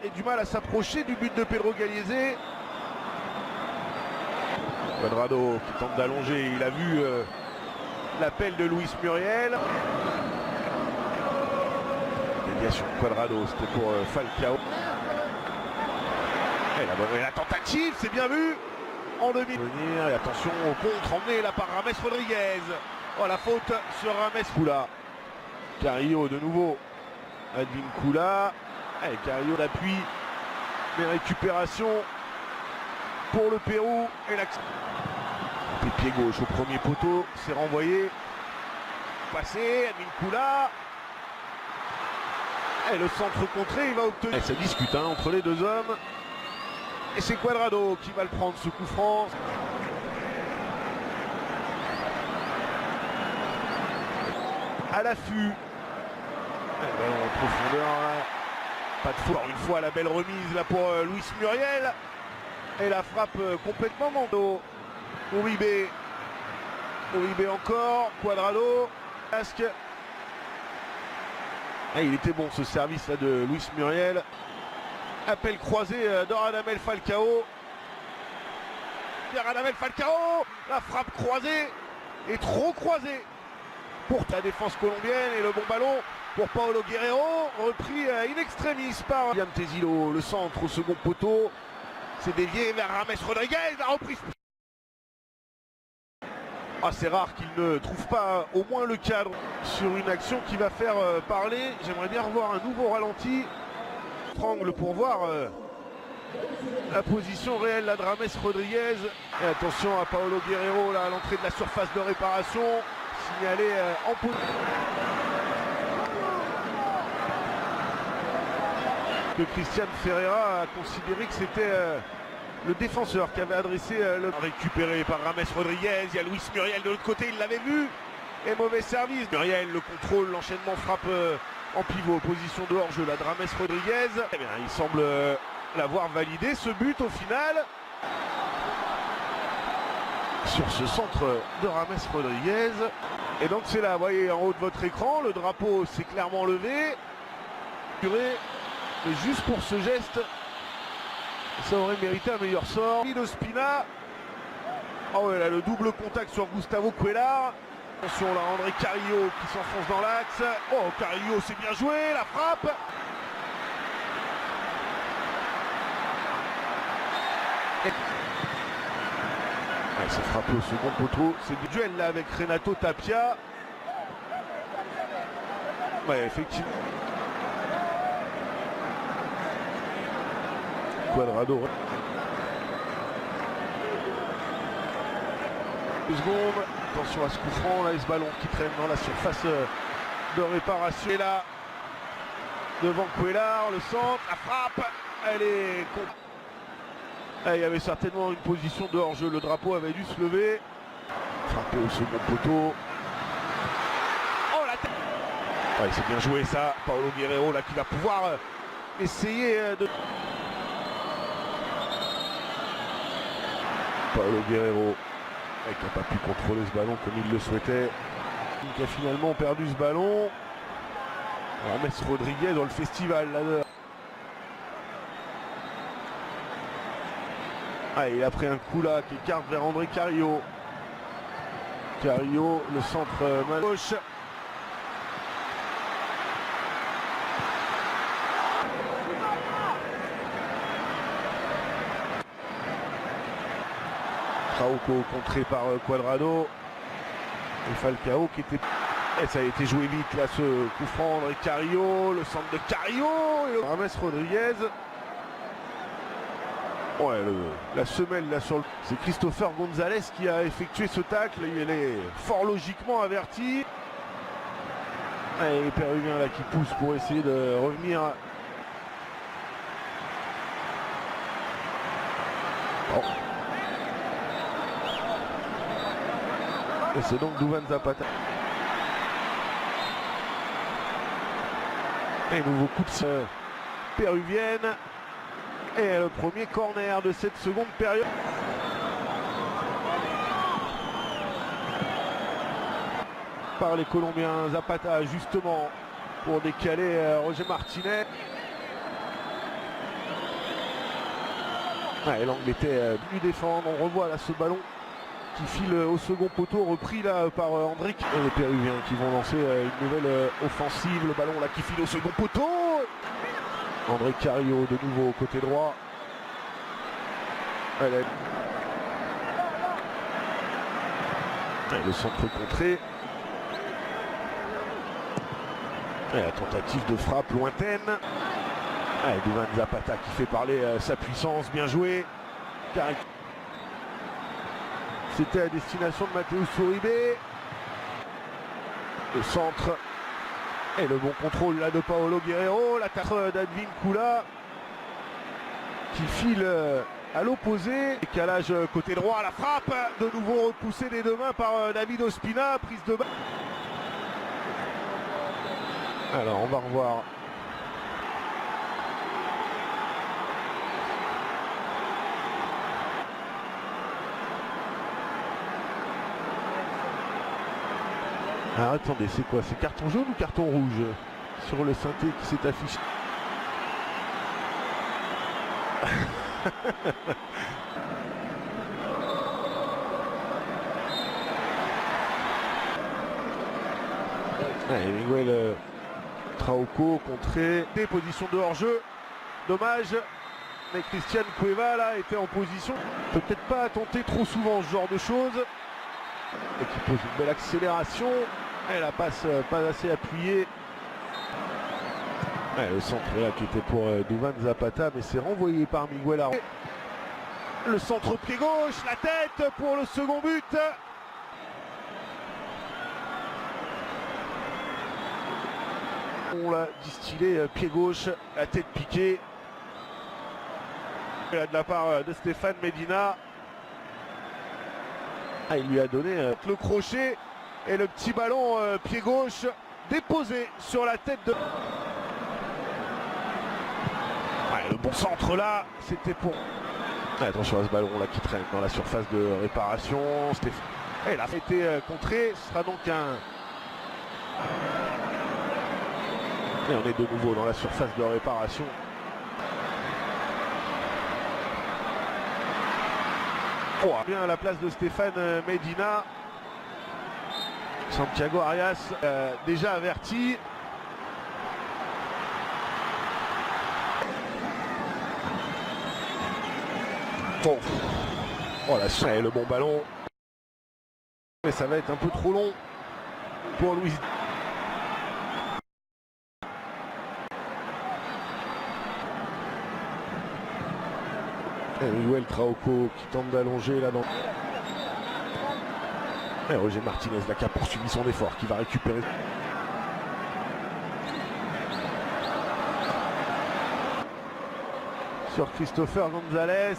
et du mal à s'approcher du but de Pedro Gallese. Cuadrado qui tente d'allonger, il a vu l'appel de Luis Muriel. Déviation de Cuadrado, c'était pour Falcao. Et la tentative, c'est bien vu en demi. Et attention au contre emmené là par James Rodriguez. Oh, la faute sur James Kula. Carrillo de nouveau. Advíncula. Carrillo d'appui. Mais récupération pour le Pérou. Et l'action. Pied gauche au premier poteau. C'est renvoyé. Passé. Advíncula. Et le centre contré, il va obtenir. Et ça discute entre les deux hommes. Et c'est Cuadrado qui va le prendre, ce coup franc. À l'affût. En profondeur. Pas de faute. Une fois la belle remise là pour Luis Muriel. Et la frappe complètement Mando. Uribe. Uribe encore. Cuadrado. Casque. Et il était bon ce service là de Luis Muriel. Appel croisé d'Radamel Falcao. Radamel Falcao, la frappe croisée est trop croisée pour la défense colombienne et le bon ballon pour Paolo Guerrero, repris in extremis par William Tezilo. Le centre au second poteau, c'est dévié vers James Rodriguez, la reprise. Ah, c'est rare qu'il ne trouve pas au moins le cadre sur une action qui va faire parler. J'aimerais bien revoir un nouveau ralenti. Angle pour voir la position réelle là de James Rodriguez. Et attention à Paolo Guerrero là à l'entrée de la surface de réparation, signalé en position. Que Christian Ferreira a considéré que c'était le défenseur qui avait adressé le récupéré par James Rodriguez. Il y a Luis Muriel de l'autre côté, il l'avait vu. Et mauvais service. Muriel, le contrôle, l'enchaînement frappe en pivot, position de hors-jeu là de James Rodriguez. Eh bien, il semble l'avoir validé ce but au final. Sur ce centre de James Rodriguez. Et donc c'est là, vous voyez en haut de votre écran, le drapeau s'est clairement levé. Mais juste pour ce geste, ça aurait mérité un meilleur sort. Spina. Oh ouais, là le double contact sur Gustavo Cuéllar. Attention là, André Carrillo qui s'enfonce dans l'axe. Oh, Carrillo, c'est bien joué, la frappe. C'est frappé au second poteau. C'est du duel là avec Renato Tapia. Ouais, effectivement. Cuadrado. 2 secondes. Attention à ce coup franc, là, et ce ballon qui traîne dans la surface de réparation. Et là, devant Cuéllar, le centre, la frappe, elle est... il y avait certainement une position de hors-jeu, le drapeau avait dû se lever. Frappé au second poteau. Oh la tête. Ouais, c'est bien joué ça, Paolo Guerrero là qui va pouvoir essayer de... Paolo Guerrero qui n'a pas pu contrôler ce ballon comme il le souhaitait. Qui a finalement perdu ce ballon. James Rodriguez dans le festival là. Il a pris un coup là qui écarte vers André Carrillo. Carrillo, le centre main gauche. Trauco contré par Cuadrado. Et Falcao qui était... Et ça a été joué vite là ce coup franc. André Carrillo, le centre de Carrillo. Et James Rodriguez. Ouais, la semelle là sur le... C'est Christopher Gonzalez qui a effectué ce tacle. Il est fort logiquement averti. Et les Péruviens là qui poussent pour essayer de revenir. Oh. Et c'est donc Duvan Zapata. Et nouveau coup de péruvienne. Et le premier corner de cette seconde période. Par les Colombiens, Zapata justement pour décaler Roger Martinez. Ouais, l'angle était venu défendre. On revoit là ce ballon qui file au second poteau, repris là par Andric. Et les Péruviens qui vont lancer une nouvelle offensive. Le ballon là qui file au second poteau. André Carrillo de nouveau côté droit. Et le centre contré. Et la tentative de frappe lointaine. Duvan Zapata qui fait parler sa puissance, bien joué. C'était à destination de Matheus Uribe. Le centre. Et le bon contrôle là de Paolo Guerrero. L'attaque d'Advíncula qui file à l'opposé. Décalage côté droit, la frappe. De nouveau repoussée des deux mains par David Ospina. Prise de balle. Alors on va revoir. Alors attendez, c'est quoi? C'est carton jaune ou carton rouge sur le synthé qui s'est affiché? Miguel Trauco contré, des positions de hors-jeu. Dommage, mais Christian Cueva là était en position. Peut-être pas tenter trop souvent ce genre de choses. Et qui pose une belle accélération. Et la passe pas assez appuyée. Le centre là qui était pour Duvan Zapata, mais c'est renvoyé par Miguel Arroyo. Le centre pied gauche, la tête pour le second but. On l'a distillé pied gauche, la tête piquée. Et là, de la part de Stéphane Medina. Il lui a donné le crochet et le petit ballon pied gauche déposé sur la tête de... Le bon centre là, c'était pour... Attention à ce ballon là qui traîne dans la surface de réparation. Et là, été contré, ce sera donc un... Et on est de nouveau dans la surface de réparation. Bien à la place de Stéphane Medina. Santiago Arias déjà averti. Bon. Oh la et le bon ballon. Mais ça va être un peu trop long pour Luis. Et Miguel Trauco qui tente d'allonger là dans. Et Roger Martinez là qui a poursuivi son effort, qui va récupérer. Sur Christopher Gonzalez.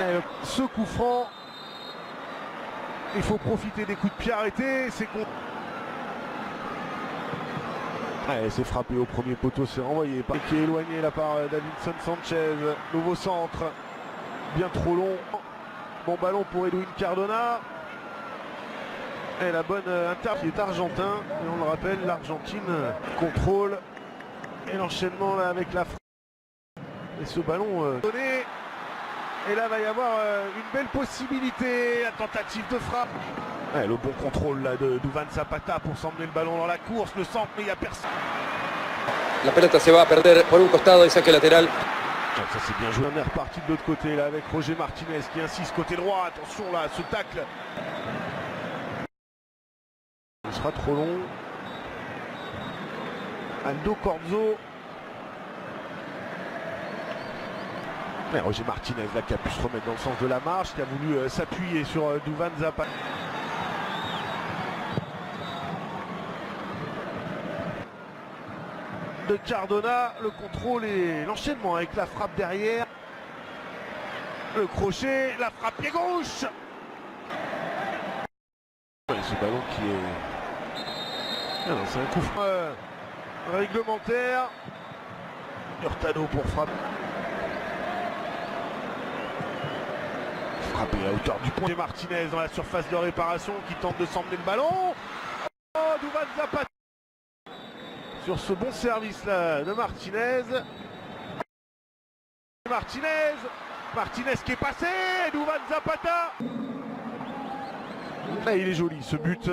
Et ce coup franc, il faut profiter des coups de pied arrêtés. C'est con. C'est frappé au premier poteau, c'est renvoyé par qui est éloigné là par Davinson Sanchez. Nouveau centre, bien trop long. Bon ballon pour Edwin Cardona. Et la bonne inter qui est argentin. Et on le rappelle, l'Argentine contrôle. Et l'enchaînement là avec la frappe. Et ce ballon donné. Et là va y avoir une belle possibilité. La tentative de frappe. Le bon contrôle là de Duvan Zapata pour s'emmener le ballon dans la course, le centre, mais il n'y a personne. La pelota se va a perder por un costado et saque latéral. Ça c'est bien joué. On est reparti de l'autre côté là avec Roger Martinez qui insiste côté droit. Attention là, ce tacle. Il sera trop long. Aldo Corzo. Mais Roger Martinez là qui a pu se remettre dans le sens de la marche, qui a voulu s'appuyer sur Duvan Zapata. De Cardona, le contrôle et l'enchaînement avec la frappe derrière. Le crochet, la frappe pied gauche. Ce ballon qui est... c'est un coup réglementaire. Hurtado pour frapper. Frappé à hauteur du point. Martinez dans la surface de réparation qui tente de s'emmener le ballon. Oh, Duvan Zapata. sur ce bon service là de Martinez. Martinez qui est passé, Duvan Zapata. Là, il est joli ce but.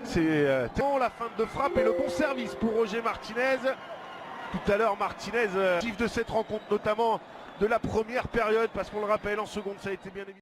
C'est la fin de frappe et le bon service pour Roger Martinez. Tout à l'heure, Martinez, de cette rencontre, notamment de la première période, parce qu'on le rappelle, en seconde, ça a été bien évident.